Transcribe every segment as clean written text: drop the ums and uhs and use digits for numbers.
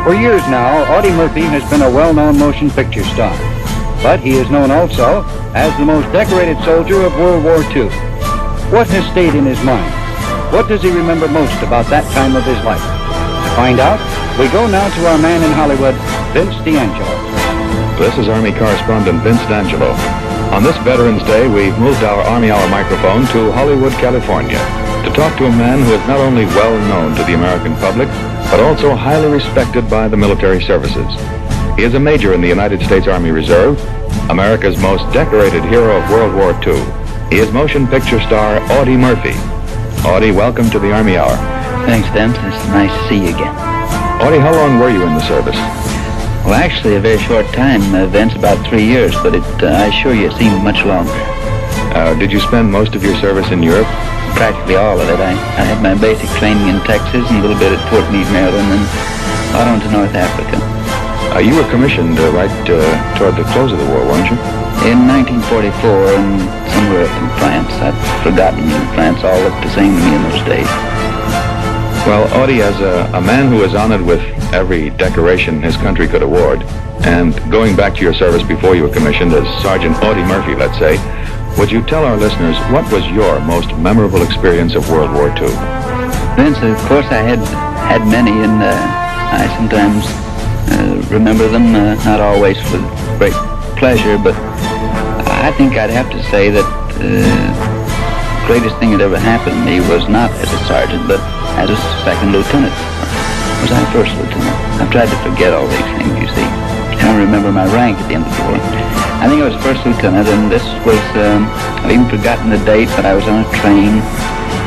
For years now, Audie Murphy has been a well-known motion picture star. But he is known also as the most decorated soldier of World War II. What has stayed in his mind? What does he remember most about that time of his life? To find out, we go now to our man in Hollywood, Vince D'Angelo. This is Army correspondent Vince D'Angelo. On this Veterans Day, we've moved our Army Hour microphone to Hollywood, California, to talk to a man who is not only well known to the American public, but also highly respected by the military services. He is a major in the United States Army Reserve, America's most decorated hero of World War II. He is motion picture star Audie Murphy. Audie, welcome to the Army Hour. Thanks, Vince. It's nice to see you again. Audie, how long were you in the service? Well, actually, a very short time, Vince, about 3 years, but I assure you it seemed much longer. Did you spend most of your service in Europe? Practically all of it. I had my basic training in Texas and a little bit at Fort Meade, Maryland, and out on to North Africa. You were commissioned right toward the close of the war, weren't you? In 1944, and somewhere up in France. I've forgotten. France all looked the same to me in those days. Well, Audie, as a man who is honored with every decoration his country could award, and going back to your service before you were commissioned as Sergeant Audie Murphy, let's say, would you tell our listeners what was your most memorable experience of World War II? Vince, of course I had many, and I sometimes remember them, not always with great pleasure, but I think I'd have to say that the greatest thing that ever happened to me was not as a sergeant, but as a second lieutenant. Was I first lieutenant? I've tried to forget all these things, you see. I don't remember my rank at the end of the war. I think I was first lieutenant, and this was, I've even forgotten the date, but I was on a train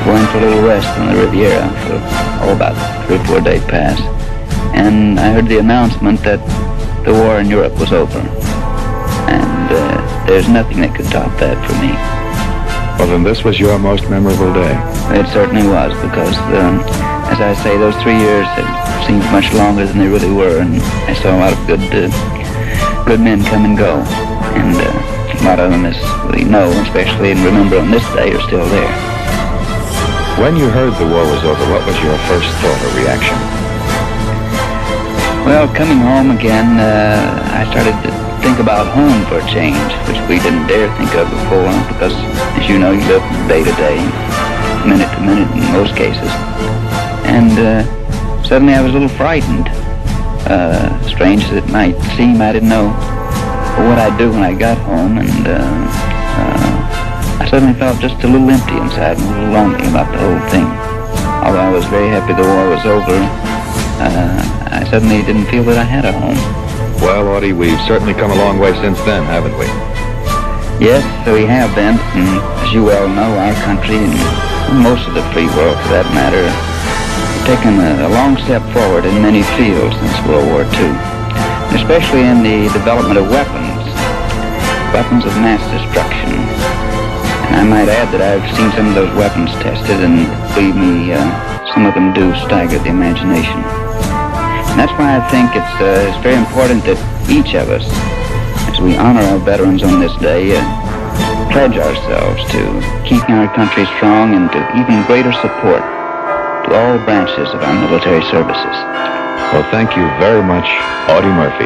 going for a little rest on the Riviera for, about 3 or 4 day pass. And I heard the announcement that the war in Europe was over. And there's nothing that could top that for me. Well, then this was your most memorable day. It certainly was, because, as I say, those 3 years had seemed much longer than they really were, and I saw a lot of good men come and go. And a lot of them, as we know, especially and remember on this day, are still there. When you heard the war was over, what was your first thought or reaction? Well, coming home again, I started to think about home for a change, which we didn't dare think of before, because, as you know, you live day to day, minute to minute in most cases. And suddenly I was a little frightened. Strange as it might seem, I didn't know what I'd do when I got home, and I suddenly felt just a little empty inside and a little lonely about the whole thing. Although I was very happy the war was over, I suddenly didn't feel that I had a home. Well, Audie, we've certainly come a long way since then, haven't we? Yes, we have been, and as you well know, our country, and most of the free world for that matter, have taken a long step forward in many fields since World War II, especially in the development of weapons of mass destruction. And I might add that I've seen some of those weapons tested, and believe me, some of them do stagger the imagination. And that's why I think it's very important that each of us, as we honor our veterans on this day, pledge ourselves to keeping our country strong and to even greater support to all branches of our military services. Well, thank you very much, Audie Murphy.